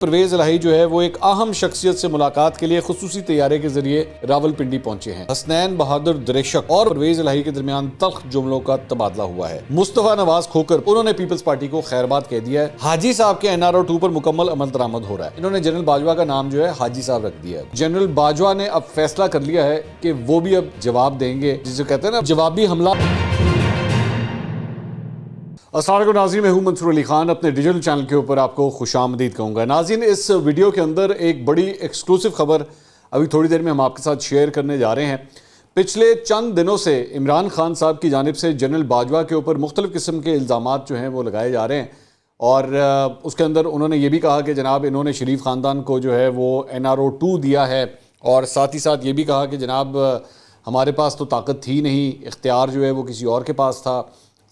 پرویز الہی جو ہے وہ ایک اہم شخصیت سے ملاقات کے لیے خصوصی طیارے کے ذریعے راولپنڈی پہنچے ہیں۔ حسنین بہادر دریشک اور پرویز الہی کے درمیان تلخ جملوں کا تبادلہ ہوا ہے۔ مصطفیٰ نواز کھوکر انہوں نے پیپلز پارٹی کو خیرباد کہہ دیا ہے۔ حاجی صاحب کے NRO 2 پر مکمل عمل درآمد ہو رہا ہے۔ انہوں نے جنرل باجوہ کا نام جو ہے حاجی صاحب رکھ دیا ہے۔ جنرل باجوہ نے اب فیصلہ کر لیا ہے کہ وہ بھی اب جواب دیں گے، جسے کہتے ہیں نا جوابی حملہ۔ السلام علیکم ناظرین، میں ہوں منصور علی خان، اپنے ڈیجیٹل چینل کے اوپر آپ کو خوش آمدید کہوں گا۔ ناظرین، اس ویڈیو کے اندر ایک بڑی ایکسکلوسیو خبر ابھی تھوڑی دیر میں ہم آپ کے ساتھ شیئر کرنے جا رہے ہیں۔ پچھلے چند دنوں سے عمران خان صاحب کی جانب سے جنرل باجوہ کے اوپر مختلف قسم کے الزامات جو ہیں وہ لگائے جا رہے ہیں، اور اس کے اندر انہوں نے یہ بھی کہا کہ جناب انہوں نے شریف خاندان کو جو ہے وہ NRO 2 دیا ہے، اور ساتھ ہی ساتھ یہ بھی کہا کہ جناب ہمارے پاس تو طاقت تھی نہیں، اختیار جو ہے وہ کسی اور کے پاس تھا۔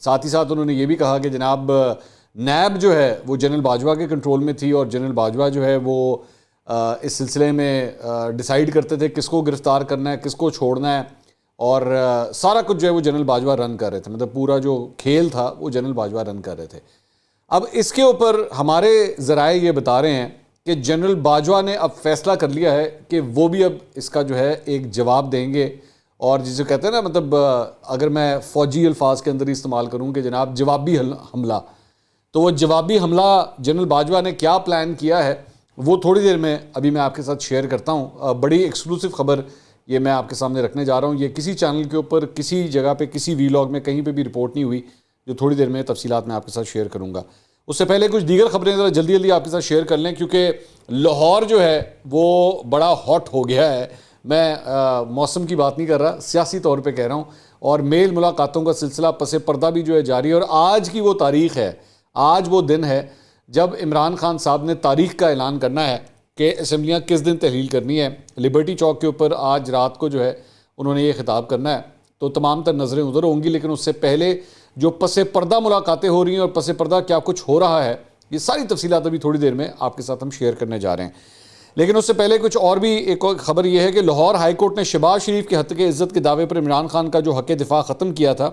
ساتھ ہی ساتھ انہوں نے یہ بھی کہا کہ جناب نیب جو ہے وہ جنرل باجوہ کے کنٹرول میں تھی، اور جنرل باجوہ جو ہے وہ اس سلسلے میں ڈیسائیڈ کرتے تھے کس کو گرفتار کرنا ہے، کس کو چھوڑنا ہے، اور سارا کچھ جو ہے وہ جنرل باجوہ رن کر رہے تھے، مطلب پورا جو کھیل تھا وہ جنرل باجوہ رن کر رہے تھے۔ اب اس کے اوپر ہمارے ذرائع یہ بتا رہے ہیں کہ جنرل باجوہ نے اب فیصلہ کر لیا ہے کہ وہ بھی اب اس کا جو ہے ایک جواب دیں گے، اور جسے کہتے ہیں نا مطلب اگر میں فوجی الفاظ کے اندر استعمال کروں کہ جناب جوابی حملہ، تو وہ جوابی حملہ جنرل باجوہ نے کیا پلان کیا ہے وہ تھوڑی دیر میں ابھی میں آپ کے ساتھ شیئر کرتا ہوں۔ بڑی ایکسکلوسیو خبر یہ میں آپ کے سامنے رکھنے جا رہا ہوں، یہ کسی چینل کے اوپر کسی جگہ پہ کسی ویلاگ میں کہیں پہ بھی رپورٹ نہیں ہوئی، جو تھوڑی دیر میں تفصیلات میں آپ کے ساتھ شیئر کروں گا۔ اس سے پہلے کچھ دیگر خبریں ذرا جلدی جلدی آپ کے ساتھ شیئر کر لیں، کیونکہ لاہور جو ہے وہ بڑا ہاٹ ہو گیا ہے۔ میں موسم کی بات نہیں کر رہا، سیاسی طور پہ کہہ رہا ہوں، اور میل ملاقاتوں کا سلسلہ پس پردہ بھی جو ہے جاری ہے، اور آج کی وہ تاریخ ہے، آج وہ دن ہے جب عمران خان صاحب نے تاریخ کا اعلان کرنا ہے کہ اسمبلیاں کس دن تحلیل کرنی ہے۔ لبرٹی چوک کے اوپر آج رات کو جو ہے انہوں نے یہ خطاب کرنا ہے، تو تمام تر نظریں ادھر ہوں گی، لیکن اس سے پہلے جو پس پردہ ملاقاتیں ہو رہی ہیں اور پس پردہ کیا کچھ ہو رہا ہے، یہ ساری تفصیلات ابھی تھوڑی دیر میں آپ کے ساتھ ہم شیئر کرنے جا رہے ہیں۔ لیکن اس سے پہلے کچھ اور بھی ایک خبر یہ ہے کہ لاہور ہائی کورٹ نے شہباز شریف کے حق عزت کے دعوے پر عمران خان کا جو حق دفاع ختم کیا تھا،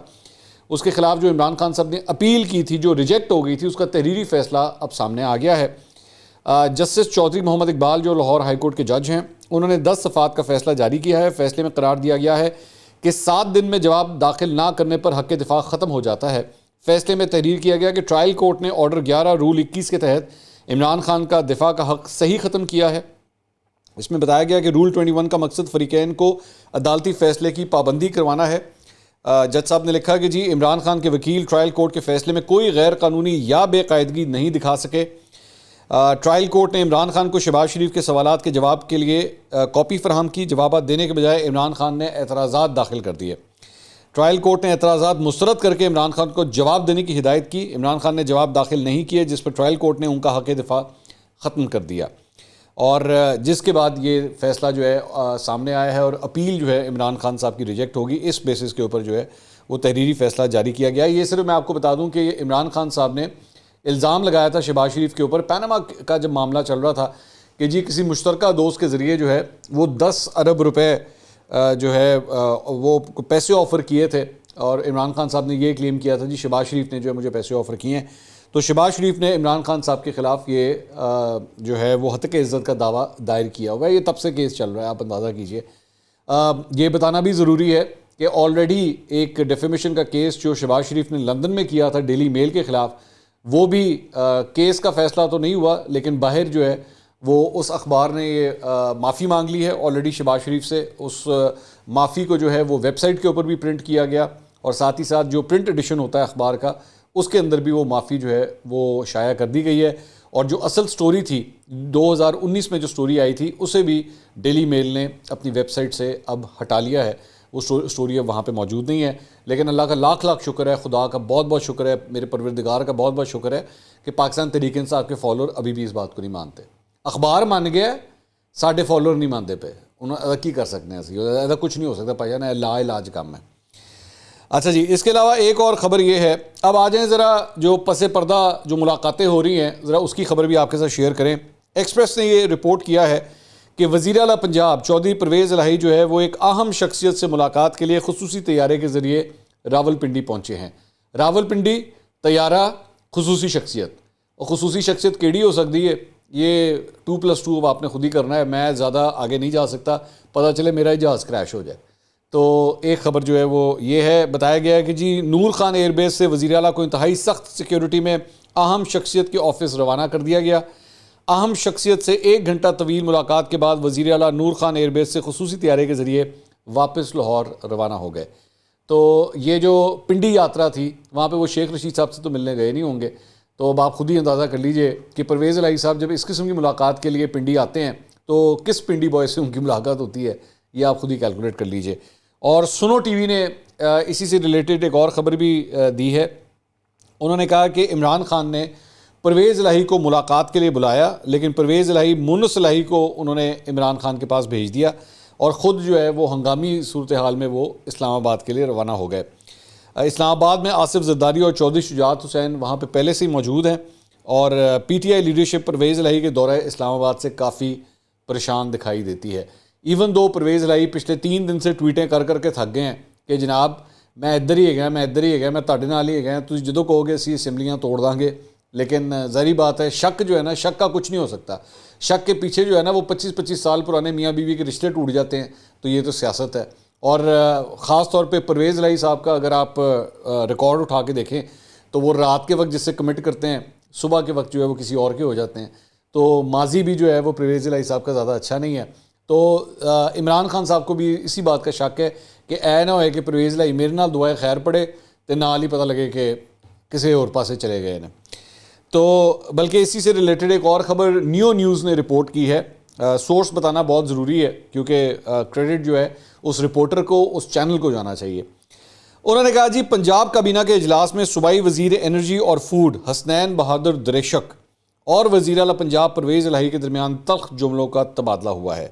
اس کے خلاف جو عمران خان صاحب نے اپیل کی تھی جو ریجیکٹ ہو گئی تھی، اس کا تحریری فیصلہ اب سامنے آ گیا ہے۔ جسٹس چودھری محمد اقبال جو لاہور ہائی کورٹ کے جج ہیں، انہوں نے 10 صفحات کا فیصلہ جاری کیا ہے۔ فیصلے میں قرار دیا گیا ہے کہ 7 دن میں جواب داخل نہ کرنے پر حق دفاع ختم ہو جاتا ہے۔ فیصلے میں تحریر کیا گیا کہ ٹرائل کورٹ نے آرڈر 11 رول 21 کے تحت عمران خان کا دفاع کا حق صحیح ختم کیا ہے۔ اس میں بتایا گیا کہ رول 21 کا مقصد فریقین کو عدالتی فیصلے کی پابندی کروانا ہے۔ جج صاحب نے لکھا کہ جی عمران خان کے وکیل ٹرائل کورٹ کے فیصلے میں کوئی غیر قانونی یا بے قاعدگی نہیں دکھا سکے۔ ٹرائل کورٹ نے عمران خان کو شہباز شریف کے سوالات کے جواب کے لیے کاپی فراہم کی، جوابات دینے کے بجائے عمران خان نے اعتراضات داخل کر دیے۔ ٹرائل کورٹ نے اعتراضات مسترد کر کے عمران خان کو جواب دینے کی ہدایت کی۔ عمران خان نے جواب داخل نہیں کیے، جس پر ٹرائل کورٹ نے ان کا حق دفاع ختم کر دیا، اور جس کے بعد یہ فیصلہ جو ہے سامنے آیا ہے، اور اپیل جو ہے عمران خان صاحب کی ریجیکٹ ہوگی۔ اس بیسس کے اوپر جو ہے وہ تحریری فیصلہ جاری کیا گیا ہے۔ یہ صرف میں آپ کو بتا دوں کہ عمران خان صاحب نے الزام لگایا تھا شہباز شریف کے اوپر، پیناما کا جب معاملہ چل رہا تھا، کہ جی کسی مشترکہ دوست کے ذریعے جو ہے وہ 10 ارب روپے جو ہے وہ پیسے آفر کیے تھے، اور عمران خان صاحب نے یہ کلیم کیا تھا جی شہباز شریف نے جو ہے مجھے پیسے آفر کیے ہیں۔ تو شہباز شریف نے عمران خان صاحب کے خلاف یہ جو ہے وہ حق عزت کا دعویٰ دائر کیا ہوا ہے۔ یہ تب سے کیس چل رہا ہے، آپ اندازہ کیجئے۔ یہ بتانا بھی ضروری ہے کہ آلریڈی ایک ڈیفیمیشن کا کیس جو شہباز شریف نے لندن میں کیا تھا ڈیلی میل کے خلاف، وہ بھی کیس کا فیصلہ تو نہیں ہوا، لیکن باہر جو ہے وہ اس اخبار نے یہ معافی مانگ لی ہے آلریڈی شہباز شریف سے۔ اس معافی کو جو ہے وہ ویب سائٹ کے اوپر بھی پرنٹ کیا گیا، اور ساتھ ہی ساتھ جو پرنٹ ایڈیشن ہوتا ہے اخبار کا، اس کے اندر بھی وہ معافی جو ہے وہ شائع کر دی گئی ہے۔ اور جو اصل سٹوری تھی 2019 میں جو سٹوری آئی تھی، اسے بھی ڈیلی میل نے اپنی ویب سائٹ سے اب ہٹا لیا ہے، وہ سٹوری اب وہاں پہ موجود نہیں ہے۔ لیکن اللہ کا لاکھ لاکھ شکر ہے، خدا کا بہت بہت شکر ہے، میرے پروردگار کا بہت بہت شکر ہے کہ پاکستان تحریک انصاف کے فالوور ابھی بھی اس بات کو نہیں مانتے۔ اخبار مان گیا، ساڈے فالوور نہیں مانتے پہ، انہوں کی کر سکتے ہیں، ایسا کچھ نہیں ہو سکتا پایا نا، لا علاج کام ہے۔ اچھا جی، اس کے علاوہ ایک اور خبر یہ ہے، اب آ جائیں ذرا جو پس پردہ جو ملاقاتیں ہو رہی ہیں، ذرا اس کی خبر بھی آپ کے ساتھ شیئر کریں۔ ایکسپریس نے یہ رپورٹ کیا ہے کہ وزیر اعلیٰ پنجاب چودھری پرویز الہی جو ہے وہ ایک اہم شخصیت سے ملاقات کے لیے خصوصی طیارے کے ذریعے راولپنڈی پہنچے ہیں۔ راولپنڈی طیارہ خصوصی شخصیت، اور خصوصی شخصیت کیڑی ہو سکتی ہے یہ 2+2 اب آپ نے خود ہی کرنا ہے, میں زیادہ آگے نہیں جا سکتا, پتہ چلے میرا ہی جہاز کریش ہو جائے. تو ایک خبر جو ہے وہ یہ ہے, بتایا گیا ہے کہ جی نور خان ایئر بیس سے وزیر اعلیٰ کو انتہائی سخت سیکیورٹی میں اہم شخصیت کے آفس روانہ کر دیا گیا. اہم شخصیت سے 1 گھنٹہ طویل ملاقات کے بعد وزیر اعلیٰ نور خان ایئر بیس سے خصوصی طیارے کے ذریعے واپس لاہور روانہ ہو گئے. تو یہ جو پنڈی یاترا تھی وہاں پہ وہ شیخ رشید صاحب سے تو ملنے گئے نہیں ہوں گے, تو اب آپ خود ہی اندازہ کر لیجئے کہ پرویز الہی صاحب جب اس قسم کی ملاقات کے لیے پنڈی آتے ہیں تو کس پنڈی بوائے سے ان کی ملاقات ہوتی ہے, یہ آپ خود ہی کیلکولیٹ کر لیجئے. اور سنو ٹی وی نے اسی سے ریلیٹڈ ایک اور خبر بھی دی ہے. انہوں نے کہا کہ عمران خان نے پرویز الہی کو ملاقات کے لیے بلایا, لیکن پرویز الہی مونس الہی کو انہوں نے عمران خان کے پاس بھیج دیا اور خود جو ہے وہ ہنگامی صورتحال میں وہ اسلام آباد کے لیے روانہ ہو گئے. اسلام آباد میں آصف زرداری اور چودھری شجاعت حسین وہاں پہ پہلے سے ہی موجود ہیں, اور PTI leadership Pervaiz Elahi کے دورہ اسلام آباد سے کافی پریشان دکھائی دیتی ہے. ایون دو پرویز الہی پچھلے 3 دن سے ٹویٹیں کر کر کے تھک گئے ہیں کہ جناب میں ادھر ہی گیا, میں ادھر ہی گیا, میں تاڑے نال ہی گیا, تجھ جدوں کہو گے اسی اسمبلیاں توڑ دیں گے. لیکن ظاہری بات ہے شک جو ہے نا, شک کا کچھ نہیں ہو سکتا. شک کے پیچھے جو ہے نا وہ 25 سال پرانے میاں بیوی کے رشتے ٹوٹ جاتے ہیں, تو یہ تو سیاست ہے. اور خاص طور پہ پرویز الہی صاحب کا اگر آپ ریکارڈ اٹھا کے دیکھیں تو وہ رات کے وقت جس سے کمٹ کرتے ہیں صبح کے وقت جو ہے وہ کسی اور کے ہو جاتے ہیں. تو ماضی بھی جو ہے وہ پرویز الہی صاحب کا زیادہ اچھا نہیں ہے. تو عمران خان صاحب کو بھی اسی بات کا شک ہے کہ اے نہ ہوئے کہ پرویز الہی میرے نال دعائے خیر پڑے تو نال ہی پتہ لگے کہ کسی اور پاسے چلے گئے نا. تو بلکہ اسی سے ریلیٹڈ ایک اور خبر نیو نیوز نے رپورٹ کی ہے. سورس بتانا بہت ضروری ہے کیونکہ کریڈٹ جو ہے اس رپورٹر کو, اس چینل کو جانا چاہیے. انہوں نے کہا جی پنجاب کابینہ کے اجلاس میں صوبائی وزیر انرجی اور فوڈ حسنین بہادر دریشک اور وزیر اعلیٰ پنجاب پرویز الہی کے درمیان تلخ جملوں کا تبادلہ ہوا ہے.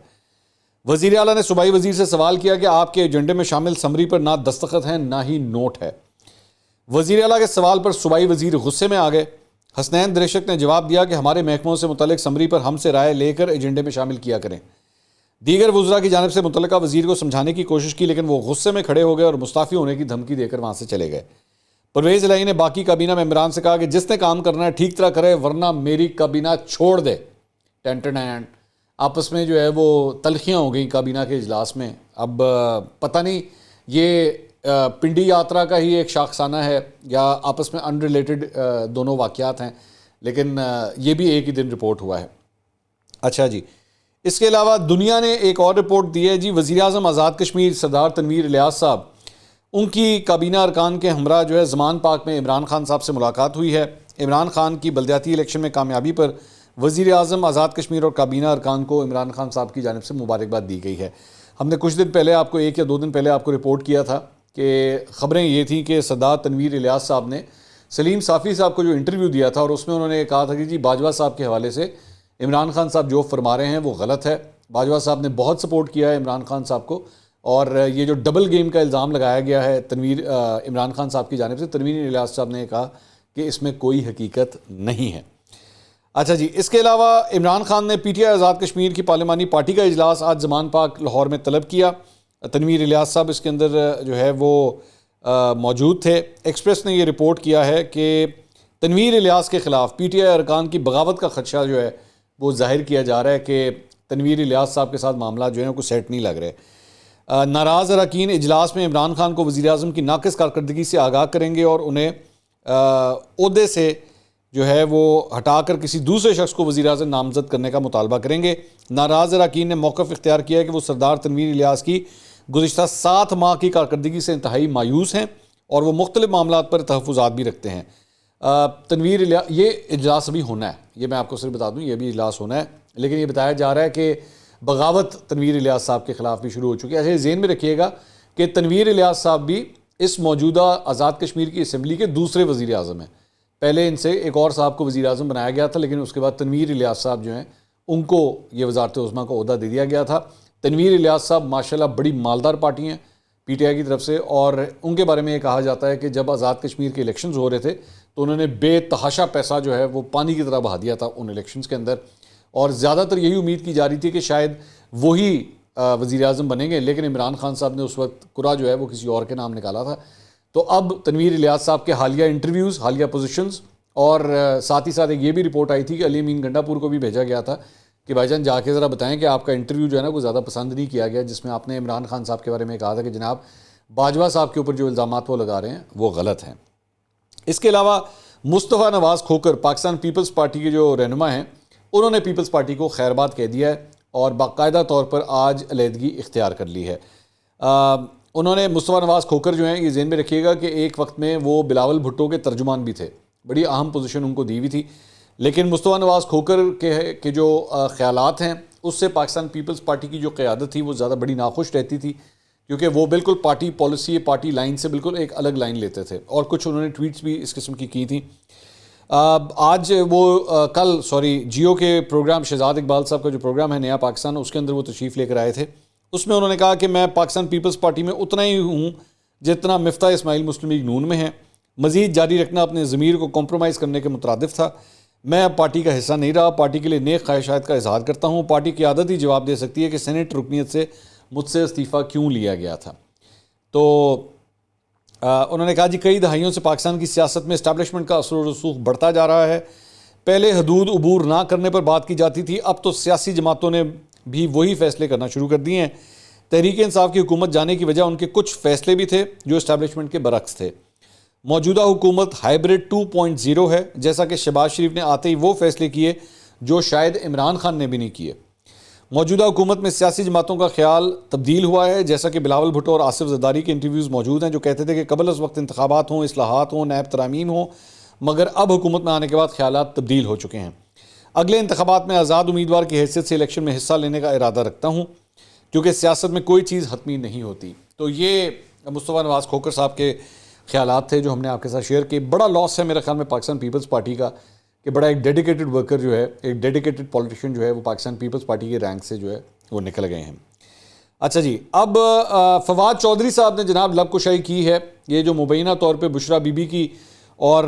وزیر اعلیٰ نے صوبائی وزیر سے سوال کیا کہ آپ کے ایجنڈے میں شامل سمری پر نہ دستخط ہیں نہ ہی نوٹ ہے. وزیر اعلیٰ کے سوال پر صوبائی وزیر غصے میں آ گئے. حسنین دریشک نے جواب دیا کہ ہمارے محکموں سے متعلق سمری پر ہم سے رائے لے کر ایجنڈے میں شامل کیا کریں. دیگر وزراء کی جانب سے متعلقہ وزیر کو سمجھانے کی کوشش کی لیکن وہ غصے میں کھڑے ہو گئے اور مستعفی ہونے کی دھمکی دے کر وہاں سے چلے گئے. پرویز الہی نے باقی کابینہ ممبران سے کہا کہ جس نے کام کرنا ہے ٹھیک طرح کرے ورنہ میری کابینہ چھوڑ دے. ٹینٹن آپس میں جو ہے وہ تلخیاں ہو گئیں کابینہ کے اجلاس میں. اب پتہ نہیں یہ پنڈی یاترا کا ہی ایک شاخسانہ ہے یا آپس میں ان ریلیٹڈ دونوں واقعات ہیں, لیکن یہ بھی ایک ہی دن رپورٹ ہوا ہے. اچھا جی, اس کے علاوہ دنیا نے ایک اور رپورٹ دی ہے جی. وزیر اعظم آزاد کشمیر سردار تنویر الیاس صاحب, ان کی کابینہ ارکان کے ہمراہ جو ہے زمان پاک میں عمران خان صاحب سے ملاقات ہوئی ہے. عمران خان کی بلدیاتی الیکشن میں کامیابی پر وزیر اعظم آزاد کشمیر اور کابینہ ارکان کو عمران خان صاحب کی جانب سے مبارکباد دی گئی ہے. ہم نے کچھ دن پہلے آپ کو 1 یا 2 دن پہلے آپ کو رپورٹ کیا تھا کہ خبریں یہ تھیں کہ سردار تنویر الیاس صاحب نے سلیم صافی صاحب کو جو انٹرویو دیا تھا اور اس میں انہوں نے کہا تھا کہ جی باجوہ صاحب کے حوالے سے عمران خان صاحب جو فرما رہے ہیں وہ غلط ہے. باجوہ صاحب نے بہت سپورٹ کیا ہے عمران خان صاحب کو, اور یہ جو ڈبل گیم کا الزام لگایا گیا ہے عمران خان صاحب کی جانب سے, تنویر الیاس صاحب نے کہا کہ اس میں کوئی حقیقت نہیں ہے. اچھا جی, اس کے علاوہ عمران خان نے P T I Azad Kashmir کی پارلیمانی پارٹی کا اجلاس آج زمان پاک لاہور میں طلب کیا. تنویر الیاس صاحب اس کے اندر جو ہے وہ موجود تھے. ایکسپریس نے یہ رپورٹ کیا ہے کہ تنویر الیاس کے خلاف پی ٹی آئی ارکان کی بغاوت کا خدشہ جو ہے وہ ظاہر کیا جا رہا ہے کہ تنویر الیاس صاحب کے ساتھ معاملات جو ہیں کوئی سیٹ نہیں لگ رہے. ناراض اراکین اجلاس میں عمران خان کو وزیر اعظم کی ناقص کارکردگی سے آگاہ کریں گے اور انہیں عہدے سے جو ہے وہ ہٹا کر کسی دوسرے شخص کو وزیر اعظم نامزد کرنے کا مطالبہ کریں گے. ناراض اراکین نے موقف اختیار کیا ہے کہ وہ سردار تنویر الیاس کی گزشتہ 7 ماہ کی کارکردگی سے انتہائی مایوس ہیں اور وہ مختلف معاملات پر تحفظات بھی رکھتے ہیں. تنویر الیاس, یہ اجلاس ابھی ہونا ہے, یہ میں آپ کو صرف بتا دوں یہ بھی اجلاس ہونا ہے, لیکن یہ بتایا جا رہا ہے کہ بغاوت تنویر الیاس صاحب کے خلاف بھی شروع ہو چکی ہے. ایسے ذہن میں رکھیے گا کہ تنویر الیاس صاحب بھی اس موجودہ آزاد کشمیر کی اسمبلی کے دوسرے وزیر اعظم ہیں. پہلے ان سے ایک اور صاحب کو وزیر اعظم بنایا گیا تھا, لیکن اس کے بعد تنویر الیاس صاحب جو ہیں ان کو یہ وزارت عظمیٰ کا عہدہ دے دیا گیا تھا. تنویر الیاس صاحب ماشاءاللہ بڑی مالدار پارٹی ہیں پی ٹی آئی کی طرف سے, اور ان کے بارے میں یہ کہا جاتا ہے کہ جب آزاد کشمیر کے الیکشنز ہو رہے تھے تو انہوں نے بے تحاشا پیسہ جو ہے وہ پانی کی طرح بہا دیا تھا ان الیکشنز کے اندر, اور زیادہ تر یہی امید کی جا رہی تھی کہ شاید وہی وزیر اعظم بنیں گے, لیکن عمران خان صاحب نے اس وقت قرعہ جو ہے وہ کسی اور کے نام نکالا تھا. تو اب تنویر الیاس صاحب کے حالیہ انٹرویوز, حالیہ پوزیشنز اور ساتھ ہی ساتھ ایک یہ بھی رپورٹ آئی تھی کہ علی امین گنڈا پور کو بھی بھیجا گیا تھا کہ بھائی جان جا کے ذرا بتائیں کہ آپ کا انٹرویو جو ہے نا وہ زیادہ پسند نہیں کیا گیا، جس میں آپ نے عمران خان صاحب کے بارے میں کہا تھا کہ جناب باجوہ صاحب کے اوپر جو الزامات وہ لگا رہے ہیں وہ غلط ہیں۔ اس کے علاوہ مصطفیٰ نواز کھوکر پاکستان پیپلز پارٹی کے جو رہنما ہیں، انہوں نے پیپلز پارٹی کو خیرباد کہہ دیا ہے اور باقاعدہ طور پر آج علیحدگی اختیار کر لی ہے۔ انہوں نے مصطفیٰ نواز کھوکر جو ہیں، یہ ذہن میں رکھیے گا کہ ایک وقت میں وہ بلاول بھٹو کے ترجمان بھی تھے، بڑی اہم پوزیشن ان کو دی ہوئی تھی، لیکن مصطفیٰ نواز کھوکر کے جو خیالات ہیں اس سے پاکستان پیپلز پارٹی کی جو قیادت تھی وہ زیادہ بڑی ناخوش رہتی تھی، کیونکہ وہ بالکل پارٹی پالیسی پارٹی لائن سے بالکل ایک الگ لائن لیتے تھے، اور کچھ انہوں نے ٹویٹس بھی اس قسم کی تھیں۔ آج وہ جیو کے پروگرام شہزاد اقبال صاحب کا جو پروگرام ہے نیا پاکستان، اس کے اندر وہ تشریف لے کر آئے تھے۔ اس میں انہوں نے کہا کہ میں پاکستان پیپلز پارٹی میں اتنا ہی ہوں جتنا مفتاح اسماعیل مسلم لیگ نون میں ہے، مزید جاری رکھنا اپنے ضمیر کو کمپرومائز کرنے کے مترادف تھا۔ میں اب پارٹی کا حصہ نہیں رہا، پارٹی کے لیے نیک خواہشات کا اظہار کرتا ہوں، پارٹی کی قیادت ہی جواب دے سکتی ہے کہ سینٹ رکنیت سے مجھ سے استعفیٰ کیوں لیا گیا تھا۔ تو انہوں نے کہا جی کئی دہائیوں سے پاکستان کی سیاست میں اسٹیبلشمنٹ کا اثر و رسوخ بڑھتا جا رہا ہے، پہلے حدود عبور نہ کرنے پر بات کی جاتی تھی، اب تو سیاسی جماعتوں نے بھی وہی فیصلے کرنا شروع کر دیے ہیں۔ تحریک انصاف کی حکومت جانے کی وجہ ان کے کچھ فیصلے بھی تھے جو اسٹیبلشمنٹ کے برعکس تھے۔ موجودہ حکومت ہائبرڈ 2.0 ہے، جیسا کہ شہباز شریف نے آتے ہی وہ فیصلے کیے جو شاید عمران خان نے بھی نہیں کیے۔ موجودہ حکومت میں سیاسی جماعتوں کا خیال تبدیل ہوا ہے، جیسا کہ بلاول بھٹو اور آصف زرداری کے انٹرویوز موجود ہیں جو کہتے تھے کہ قبل از وقت انتخابات ہوں، اصلاحات ہوں، نیب ترامیم ہوں، مگر اب حکومت میں آنے کے بعد خیالات تبدیل ہو چکے ہیں۔ اگلے انتخابات میں آزاد امیدوار کی حیثیت سے الیکشن میں حصہ لینے کا ارادہ رکھتا ہوں، کیونکہ سیاست میں کوئی چیز حتمی نہیں ہوتی۔ تو یہ مصطفیٰ نواز کھوکر صاحب کے خیالات تھے جو ہم نے آپ کے ساتھ شیئر کیے۔ بڑا لاس ہے میرے خیال میں پاکستان پیپلز پارٹی کا کہ بڑا ایک ڈیڈیکیٹڈ ورکر جو ہے، ایک ڈیڈیکیٹڈ پولیٹیشین جو ہے وہ پاکستان پیپلز پارٹی کے رینک سے جو ہے وہ نکل گئے ہیں۔ اچھا جی، اب فواد چودھری صاحب نے جناب لب کشائی کی ہے، یہ جو مبینہ طور پہ بشرا بی بی کی اور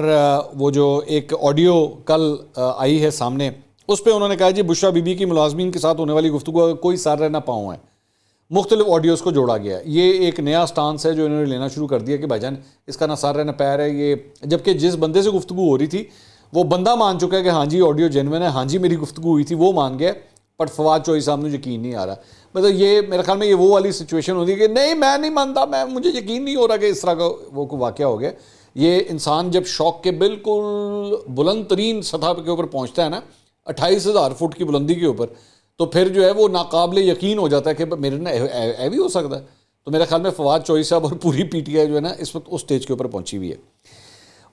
وہ جو ایک آڈیو کل آئی ہے سامنے، اس پہ انہوں نے کہا جی بشرا بی بی کی ملازمین کے ساتھ ہونے والی گفتگو کا کوئی سر نہ پاؤں ہے، مختلف آڈیوز کو جوڑا گیا ہے۔ یہ ایک نیا سٹانس ہے جو انہوں نے لینا شروع کر دیا کہ بھائی جان اس کا نہ سر ہے نہ پیر ہے، یہ جبکہ جس بندے سے گفتگو ہو رہی تھی وہ بندہ مان چکا ہے کہ ہاں جی آڈیو جینوین ہے، ہاں جی میری گفتگو ہوئی تھی، وہ مان گیا، بٹ فواد چودھری صاحب نے یقین نہیں آ رہا۔ مطلب یہ میرے خیال میں یہ وہ والی سچویشن ہوتی ہے کہ نہیں میں نہیں مانتا، مجھے یقین نہیں ہو رہا کہ اس طرح کا وہ واقعہ ہو گیا۔ یہ انسان جب شوق کے بالکل بلند ترین سطح کے اوپر پہنچتا ہے نا، 28,000 فٹ کی بلندی کے اوپر، تو پھر جو ہے وہ ناقابل یقین ہو جاتا ہے کہ میرے نا اے بھی ہو سکتا ہے۔ تو میرے خیال میں فواد چودھری صاحب اور پوری پی ٹی آئی جو ہے نا اس وقت اس سٹیج کے اوپر پہنچی ہوئی ہے۔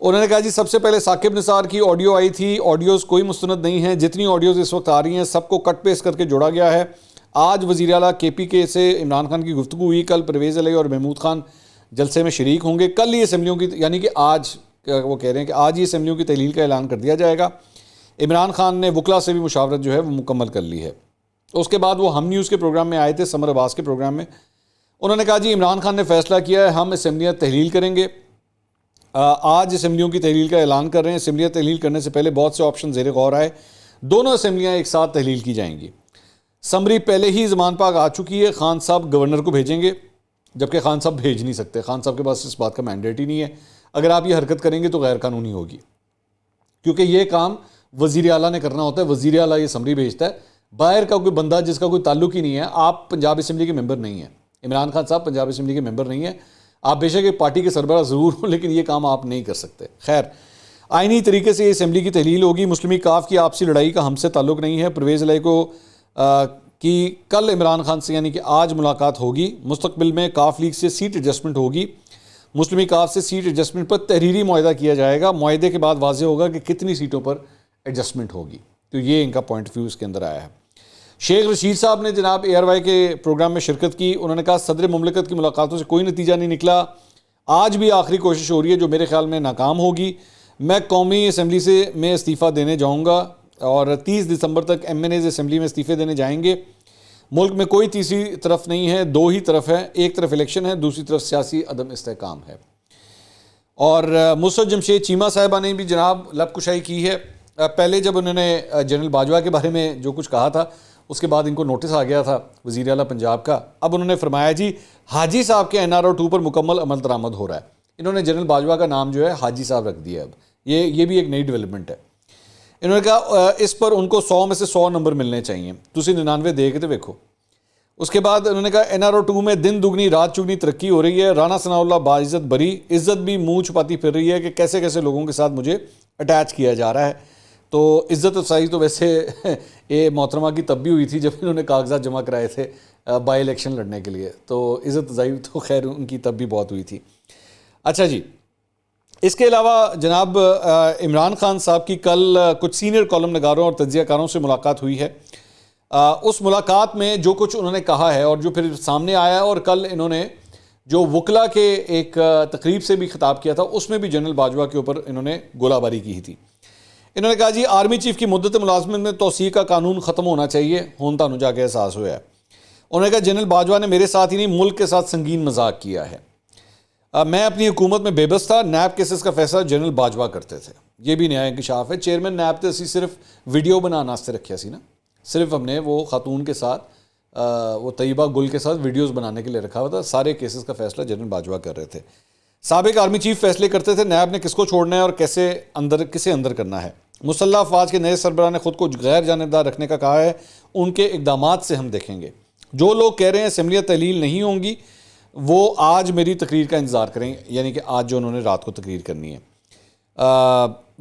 انہوں نے کہا جی سب سے پہلے ثاقب نثار کی آڈیو آئی تھی، آڈیوز کوئی مستند نہیں ہیں، جتنی آڈیوز اس وقت آ رہی ہیں سب کو کٹ پیسٹ کر کے جوڑا گیا ہے۔ آج وزیر اعلیٰ کے پی کے سے عمران خان کی گفتگو ہوئی، کل پرویز علیہ اور محمود خان جلسے میں شریک ہوں گے، کل یہ اسمبلیوں کی یعنی کہ آج وہ کہہ رہے ہیں کہ آج یہ اسمبلیوں کی تحلیل کا اعلان کر دیا جائے گا۔ عمران خان نے وکلا سے بھی مشاورت جو ہے وہ مکمل کر لی ہے۔ اس کے بعد وہ ہم نیوز کے پروگرام میں آئے تھے، سمر عباس کے پروگرام میں، انہوں نے کہا جی عمران خان نے فیصلہ کیا ہے ہم اسمبلیاں تحلیل کریں گے، آج اسمبلیوں کی تحلیل کا اعلان کر رہے ہیں۔ اسمبلیاں تحلیل کرنے سے پہلے بہت سے آپشن زیر غور آئے، دونوں اسمبلیاں ایک ساتھ تحلیل کی جائیں گی۔ سمری پہلے ہی زمان پاک آ چکی ہے، خان صاحب گورنر کو بھیجیں گے، جبکہ خان صاحب بھیج نہیں سکتے، خان صاحب کے پاس اس بات کا مینڈیٹ ہی نہیں ہے۔ اگر آپ یہ حرکت کریں گے تو غیر قانونی ہوگی، کیونکہ یہ کام وزیر اعلیٰ نے کرنا ہوتا ہے، وزیر اعلیٰ یہ سمری بھیجتا ہے، باہر کا کوئی بندہ جس کا کوئی تعلق ہی نہیں ہے۔ آپ پنجاب اسمبلی کے ممبر نہیں ہیں، عمران خان صاحب پنجاب اسمبلی کے ممبر نہیں ہیں، آپ بے شک ایک پارٹی کے سربراہ ضرور ہوں لیکن یہ کام آپ نہیں کر سکتے۔ خیر، آئینی طریقے سے یہ اسمبلی کی تحلیل ہوگی۔ مسلم کاف کی آپسی لڑائی کا ہم سے تعلق نہیں ہے۔ پرویز علیہ کو کی کل عمران خان سے یعنی کہ آج ملاقات ہوگی، مستقبل میں کاف لیگ سے سیٹ ایڈجسٹمنٹ ہوگی، مسلم کاف سے سیٹ ایڈجسٹمنٹ پر تحریری معاہدہ کیا جائے گا، معاہدے کے بعد واضح ہوگا کہ کتنی سیٹوں پر ایڈجسٹمنٹ ہوگی۔ تو یہ ان کا پوائنٹ آف ویو اس کے اندر آیا ہے۔ شیخ رشید صاحب نے جناب اے آر وائی کے پروگرام میں شرکت کی، انہوں نے کہا صدر مملکت کی ملاقاتوں سے کوئی نتیجہ نہیں نکلا، آج بھی آخری کوشش ہو رہی ہے جو میرے خیال میں ناکام ہوگی، میں قومی اسمبلی سے میں استعفیٰ دینے جاؤں گا اور 30 دسمبر تک ایم این ایز اسمبلی میں استعفے دینے جائیں گے۔ ملک میں کوئی تیسری طرف نہیں ہے، دو ہی طرف ہے، ایک طرف الیکشن ہے، دوسری طرف سیاسی عدم استحکام ہے۔ اور مسرت جمشید چیمہ صاحبہ نے بھی جناب لب کشائی کی ہے۔ پہلے جب انہوں نے جنرل باجوہ کے بارے میں جو کچھ کہا تھا اس کے بعد ان کو نوٹس آ گیا تھا وزیر اعلیٰ پنجاب کا، اب انہوں نے فرمایا جی حاجی صاحب کے NRO 2 پر مکمل عمل درآمد ہو رہا ہے۔ انہوں نے جنرل باجوہ کا نام جو ہے حاجی صاحب رکھ دیا اب، یہ بھی ایک نئی ڈیولپمنٹ ہے. انہوں نے کہا اس پر ان کو 100 میں سے 100 نمبر ملنے چاہیے, تسی 99 دے کے تو ویکھو. اس کے بعد انہوں نے کہا NRO 2 میں دن دگنی رات چگنی ترقی ہو رہی ہے, رانا ثناء اللہ باعزت بری, عزت بھی منہ چھپاتی پھر رہی ہے کہ کیسے کیسے لوگوں کے ساتھ مجھے اٹیچ کیا جا رہا ہے. تو عزت افزائی تو ویسے یہ محترمہ کی تب بھی ہوئی تھی جب انہوں نے کاغذات جمع کرائے تھے بائی الیکشن لڑنے کے لیے, تو عزت افزائی تو خیر ان کی تب بھی بہت ہوئی تھی. اچھا جی, اس کے علاوہ جناب عمران خان صاحب کی کل کچھ سینئر کالم نگاروں اور تجزیہ کاروں سے ملاقات ہوئی ہے. اس ملاقات میں جو کچھ انہوں نے کہا ہے اور جو پھر سامنے آیا ہے, اور کل انہوں نے جو وکلا کے ایک تقریب سے بھی خطاب کیا تھا اس میں بھی جنرل باجوہ کے اوپر انہوں نے گولہ باری کی تھی. انہوں نے کہا جی آرمی چیف کی مدت ملازمت میں توسیع کا قانون ختم ہونا چاہیے, ہون تانوں جا کے احساس ہوا ہے. انہوں نے کہا جنرل باجوہ نے میرے ساتھ ہی نہیں ملک کے ساتھ سنگین مذاق کیا ہے. میں اپنی حکومت میں بے بس تھا, نیب کیسز کا فیصلہ جنرل باجوہ کرتے تھے. یہ بھی نیا انکشاف ہے. چیئرمین نیب تے اسی صرف ویڈیو بنانا واسطے رکھیا سی نا, صرف ہم نے وہ خاتون کے ساتھ وہ طیبہ گل کے ساتھ ویڈیوز بنانے کے لیے رکھا ہوا تھا. سارے کیسز کا فیصلہ جنرل باجوہ کر رہے تھے. سابق آرمی چیف فیصلے کرتے تھے نیب نے کس کو چھوڑنا ہے اور کسے اندر کرنا ہے. مسلح افواج کے نئے سربراہ نے خود کو غیر جانبدار رکھنے کا کہا ہے. ان کے اقدامات سے ہم دیکھیں گے. جو لوگ کہہ رہے ہیں اسمبلیاں تحلیل نہیں ہوں گی وہ آج میری تقریر کا انتظار کریں, یعنی کہ آج جو انہوں نے رات کو تقریر کرنی ہے.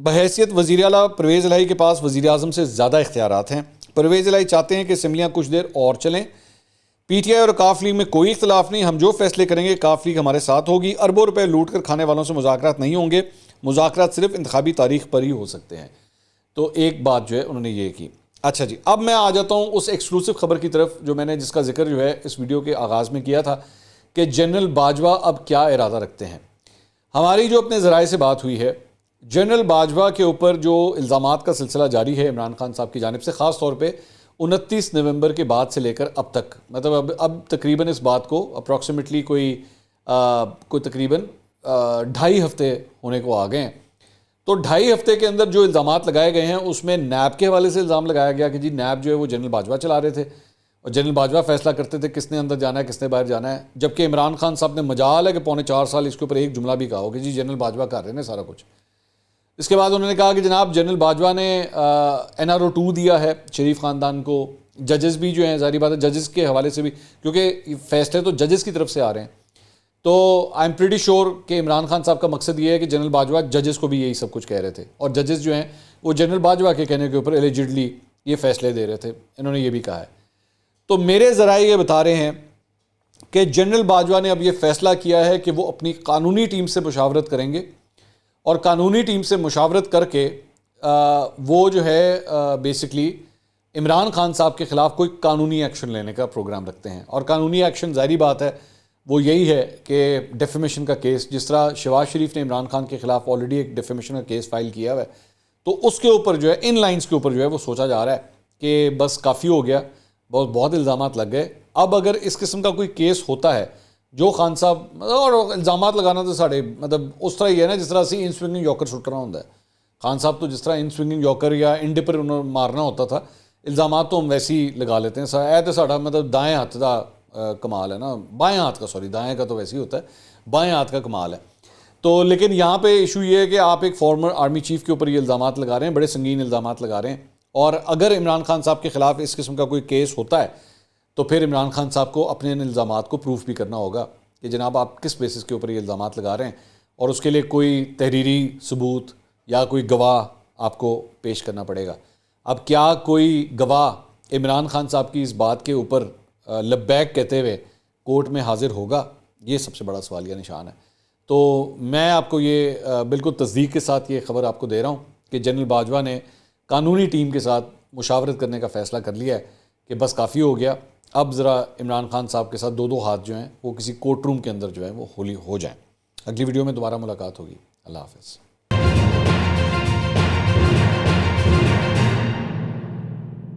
بحیثیت وزیر اعلیٰ پرویز الہی کے پاس وزیر اعظم سے زیادہ اختیارات ہیں. پرویز الہی چاہتے ہیں کہ اسمبلیاں کچھ دیر اور چلیں. پی ٹی آئی اور کاف لیگ میں کوئی اختلاف نہیں, ہم جو فیصلے کریں گے کاف لیگ ہمارے ساتھ ہوگی. اربوں روپے لوٹ کر کھانے والوں سے مذاکرات نہیں ہوں گے, مذاکرات صرف انتخابی تاریخ پر ہی ہو سکتے ہیں. تو ایک بات جو ہے انہوں نے یہ کی. اچھا جی, اب میں آ جاتا ہوں اس ایکسکلوسیو خبر کی طرف جو میں نے جس کا ذکر جو ہے اس ویڈیو کے آغاز میں کیا تھا کہ جنرل باجوہ اب کیا ارادہ رکھتے ہیں. ہماری جو اپنے ذرائع سے بات ہوئی ہے, جنرل باجوہ کے اوپر جو الزامات کا سلسلہ جاری ہے عمران خان صاحب کی جانب سے, خاص طور پہ 29 نومبر کے بعد سے لے کر اب تک, مطلب اب تقریباً اس بات کو اپروکسیمیٹلی کوئی تقریباً 2.5 ہفتے ہونے کو آ گئے ہیں. تو 2.5 ہفتے کے اندر جو الزامات لگائے گئے ہیں اس میں نیب کے حوالے سے الزام لگایا گیا کہ جی نیب جو ہے وہ جنرل باجوہ چلا رہے تھے اور جنرل باجوہ فیصلہ کرتے تھے کس نے اندر جانا ہے کس نے باہر جانا ہے, جبکہ عمران خان صاحب نے مجال ہے کہ 4.25 سال اس کے اوپر ایک جملہ بھی کہا ہو کہ جی جنرل باجوہ کر رہے ہیں سارا کچھ. اس کے بعد انہوں نے کہا کہ جناب جنرل باجوہ نے NRO 2 دیا ہے شریف خاندان کو. ججز بھی جو ہیں ظاہری بات ہے ججز کے حوالے سے بھی, کیونکہ فیصلے تو ججز کی طرف سے آ رہے ہیں, تو آئی ایم پریٹی شور کہ عمران خان صاحب کا مقصد یہ ہے کہ جنرل باجوہ ججز کو بھی یہی سب کچھ کہہ رہے تھے, اور ججز جو ہیں وہ جنرل باجوہ کے کہنے کے اوپر ایلیجڈلی یہ فیصلے دے رہے تھے. انہوں نے یہ بھی کہا ہے. تو میرے ذرائع یہ بتا رہے ہیں کہ جنرل باجوہ نے اب یہ فیصلہ کیا ہے کہ وہ اپنی قانونی ٹیم سے مشاورت کریں گے, اور قانونی ٹیم سے مشاورت کر کے وہ جو ہے بیسکلی عمران خان صاحب کے خلاف کوئی قانونی ایکشن لینے کا پروگرام رکھتے ہیں. اور قانونی ایکشن ظاہری بات ہے وہ یہی ہے کہ ڈیفیمیشن کا کیس, جس طرح شہباز شریف نے عمران خان کے خلاف آلریڈی ایک ڈیفیمیشن کا کیس فائل کیا ہوا ہے, تو اس کے اوپر جو ہے ان لائنز کے اوپر جو ہے وہ سوچا جا رہا ہے کہ بس کافی ہو گیا, بہت الزامات لگ گئے. اب اگر اس قسم کا کوئی کیس ہوتا ہے جو خان صاحب اور الزامات لگانا تو ساڑھے مطلب اس طرح ہی ہے نا جس طرح اسی ان سوئنگنگ یاکر سٹنا ہوتا ہے. خان صاحب تو جس طرح ان سوئنگنگ یاکر یا انڈے پر انہوں مارنا ہوتا تھا, الزامات تو ہم ویسے ہی لگا لیتے ہیں. اے تو ساڑھا مطلب دائیں ہاتھ کا کمال ہے نا, بائیں ہاتھ کا, سوری دائیں کا تو ویسے ہی ہوتا ہے, بائیں ہاتھ کا کمال ہے. تو لیکن یہاں پہ ایشو یہ ہے کہ آپ ایک فارمر آرمی چیف کے اوپر یہ الزامات لگا رہے ہیں, بڑے سنگین الزامات لگا رہے ہیں, اور اگر عمران خان صاحب کے خلاف اس قسم کا کوئی کیس ہوتا ہے تو پھر عمران خان صاحب کو اپنے ان الزامات کو پروف بھی کرنا ہوگا کہ جناب آپ کس بیسس کے اوپر یہ الزامات لگا رہے ہیں, اور اس کے لیے کوئی تحریری ثبوت یا کوئی گواہ آپ کو پیش کرنا پڑے گا. اب کیا کوئی گواہ عمران خان صاحب کی اس بات کے اوپر لبیک کہتے ہوئے کورٹ میں حاضر ہوگا, یہ سب سے بڑا سوالیہ نشان ہے. تو میں آپ کو یہ بالکل تصدیق کے ساتھ یہ خبر آپ کو دے رہا ہوں کہ جنرل باجوہ نے قانونی ٹیم کے ساتھ مشاورت کرنے کا فیصلہ کر لیا ہے کہ بس کافی ہو گیا, اب ذرا عمران خان صاحب کے ساتھ دو ہاتھ جو ہیں وہ کسی کورٹ روم کے اندر جو ہے وہ ہولی ہو جائیں. اگلی ویڈیو میں دوبارہ ملاقات ہوگی. اللہ حافظ.